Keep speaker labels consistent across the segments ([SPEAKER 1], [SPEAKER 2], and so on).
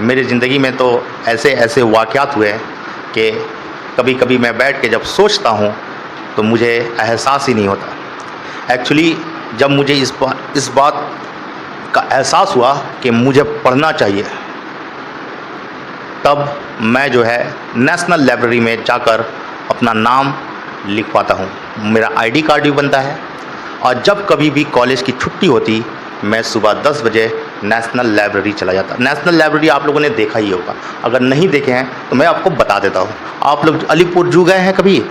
[SPEAKER 1] मेरी ज़िंदगी में तो ऐसे ऐसे वाक़यात हुए हैं कि कभी कभी मैं बैठ के जब सोचता हूँ तो मुझे एहसास ही नहीं होता। एक्चुअली जब मुझे इस बात का एहसास हुआ कि मुझे पढ़ना चाहिए, तब मैं जो है नेशनल लाइब्रेरी में जाकर अपना नाम लिखवाता हूँ। मेरा आईडी कार्ड भी बनता है। और जब कभी भी कॉलेज की छुट्टी होती, मैं सुबह 10 बजे नेशनल लाइब्रेरी चला जाता। नेशनल लाइब्रेरी आप लोगों ने देखा ही होगा, अगर नहीं देखे हैं तो मैं आपको बता देता हूँ। आप लोग अलीपुर जू गए हैं कभी?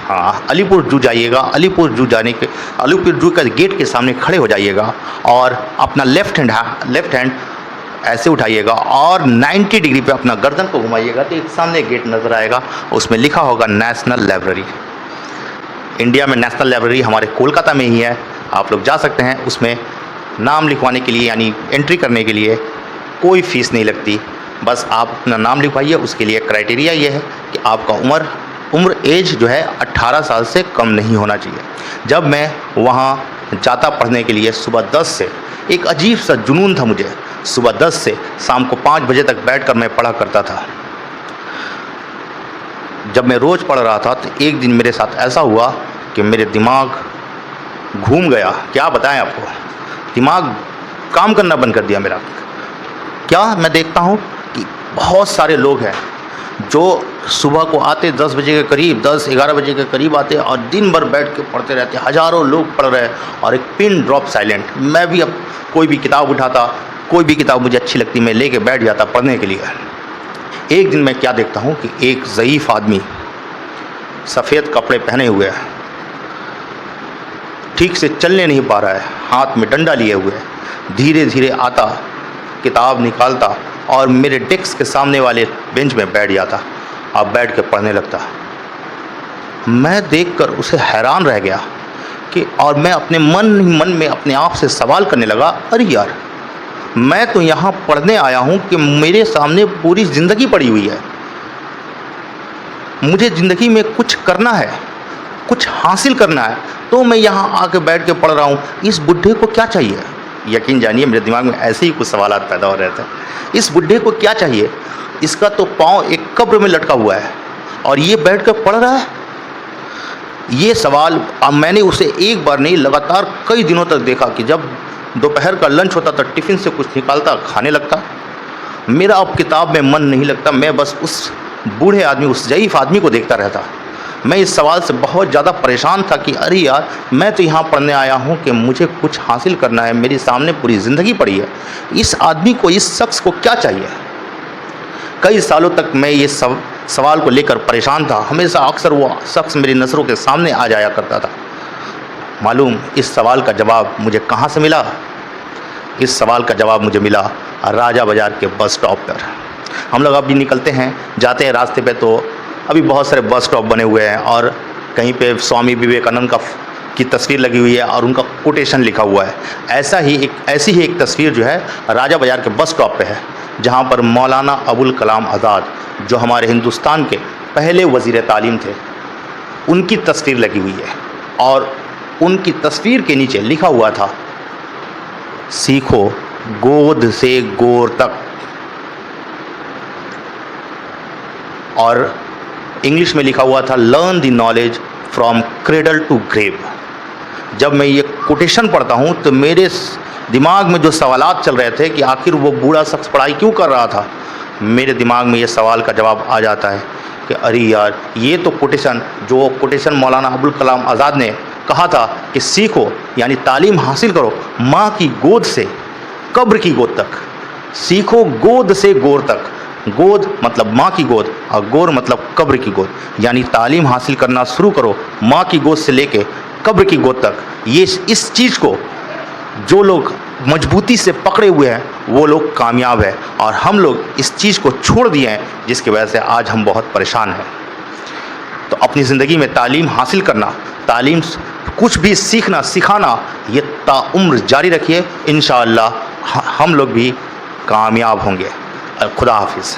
[SPEAKER 1] हाँ, अलीपुर जू जाइएगा। अलीपुर जू का गेट के सामने खड़े हो जाइएगा और अपना लेफ़्ट हैंड ऐसे उठाइएगा और 90 डिग्री पे अपना गर्दन को घुमाइएगा तो एक सामने गेट नज़र आएगा, उसमें लिखा होगा नेशनल लाइब्रेरी। इंडिया में नेशनल लाइब्रेरी हमारे कोलकाता में ही है। आप लोग जा सकते हैं। उसमें नाम लिखवाने के लिए यानी एंट्री करने के लिए कोई फ़ीस नहीं लगती। बस आप अपना नाम लिखवाइए। उसके लिए क्राइटेरिया ये है कि आपका उम्र एज जो है 18 साल से कम नहीं होना चाहिए। जब मैं वहाँ जाता पढ़ने के लिए सुबह 10 से, एक अजीब सा जुनून था मुझे। सुबह 10 से शाम को 5 बजे तक बैठकर मैं पढ़ा करता था। जब मैं रोज़ पढ़ रहा था तो एक दिन मेरे साथ ऐसा हुआ कि मेरे दिमाग घूम गया। क्या बताएं आपको, दिमाग काम करना बंद कर दिया मेरा। क्या मैं देखता हूँ कि बहुत सारे लोग हैं जो सुबह को आते 10 बजे के करीब, 10-11 बजे के करीब आते और दिन भर बैठ के पढ़ते रहते। हज़ारों लोग पढ़ रहे हैं और एक पिन ड्रॉप साइलेंट। मैं भी अब कोई भी किताब उठाता, कोई भी किताब मुझे अच्छी लगती, मैं लेके बैठ जाता पढ़ने के लिए। एक दिन मैं क्या देखता हूँ कि एक ज़ईफ़ आदमी सफ़ेद कपड़े पहने हुए है, ठीक से चलने नहीं पा रहा है, हाथ में डंडा लिए हुए है, धीरे धीरे आता, किताब निकालता और मेरे डेस्क के सामने वाले बेंच में बैठ जाता और बैठ के पढ़ने लगता। मैं देखकर उसे हैरान रह गया कि और मैं अपने मन में अपने आप से सवाल करने लगा, अरे यार, मैं तो यहाँ पढ़ने आया हूँ कि मेरे सामने पूरी ज़िंदगी पड़ी हुई है। मुझे ज़िंदगी में कुछ करना है, कुछ हासिल करना है, तो मैं यहाँ आके बैठ के पढ़ रहा हूँ। इस बुढ़े को क्या चाहिए? यकीन जानिए मेरे दिमाग में ऐसे ही कुछ सवालात पैदा हो रहे थे। इस बुढ़े को क्या चाहिए? इसका तो पाँव एक कब्र में लटका हुआ है और ये बैठ कर पढ़ रहा है। ये सवाल अब मैंने उसे एक बार नहीं, लगातार कई दिनों तक देखा कि जब दोपहर का लंच होता था टिफ़िन से कुछ निकालता, खाने लगता। मेरा अब किताब में मन नहीं लगता। मैं बस उस बूढ़े आदमी, उस ज़ईफ़ आदमी को देखता रहता। मैं इस सवाल से बहुत ज़्यादा परेशान था कि अरे यार, मैं तो यहाँ पढ़ने आया हूँ कि मुझे कुछ हासिल करना है, मेरे सामने पूरी ज़िंदगी पड़ी है। इस आदमी को, इस शख्स को क्या चाहिए? कई सालों तक मैं ये सवाल को लेकर परेशान था। हमेशा अक्सर वो शख्स मेरी नज़रों के सामने आ जाया करता था। मालूम इस सवाल का जवाब मुझे कहाँ से मिला? इस सवाल का जवाब मुझे मिला राजा बाज़ार के बस स्टॉप पर। हम लोग अभी निकलते हैं, जाते हैं रास्ते पे, तो अभी बहुत सारे बस स्टॉप बने हुए हैं और कहीं पे स्वामी विवेकानंद की तस्वीर लगी हुई है और उनका कोटेशन लिखा हुआ है। ऐसी ही एक तस्वीर जो है राजा बाज़ार के बस स्टॉप पे है, जहाँ पर मौलाना अबुल कलाम आज़ाद, जो हमारे हिंदुस्तान के पहले वज़ीर तालीम थे, उनकी तस्वीर लगी हुई है। और उनकी तस्वीर के नीचे लिखा हुआ था, सीखो गोद से गोर तक। और इंग्लिश में लिखा हुआ था, learn the knowledge from cradle to grave. जब मैं ये कोटेशन पढ़ता हूँ तो मेरे दिमाग में जो सवालात चल रहे थे कि आखिर वो बूढ़ा शख्स पढ़ाई क्यों कर रहा था, मेरे दिमाग में ये सवाल का जवाब आ जाता है कि अरे यार, ये तो कोटेशन मौलाना अबुल कलाम आज़ाद ने कहा था कि सीखो यानी तालीम हासिल करो माँ की गोद से कब्र की गोद तक। सीखो गोद से गोर तक। गोद मतलब माँ की गोद और गोर मतलब कब्र की गोद, यानी तालीम हासिल करना शुरू करो माँ की गोद से लेके कब्र की गोद तक। ये इस चीज़ को जो लोग मजबूती से पकड़े हुए हैं वो लोग कामयाब है, और हम लोग इस चीज़ को छोड़ दिए हैं, जिसकी वजह से आज हम बहुत परेशान हैं। तो अपनी ज़िंदगी में तालीम हासिल करना, तालीम कुछ भी सीखना सिखाना, ये ताउम्र जारी रखिए। इंशाअल्लाह हम लोग भी कामयाब होंगे। खुदा हाफिज़।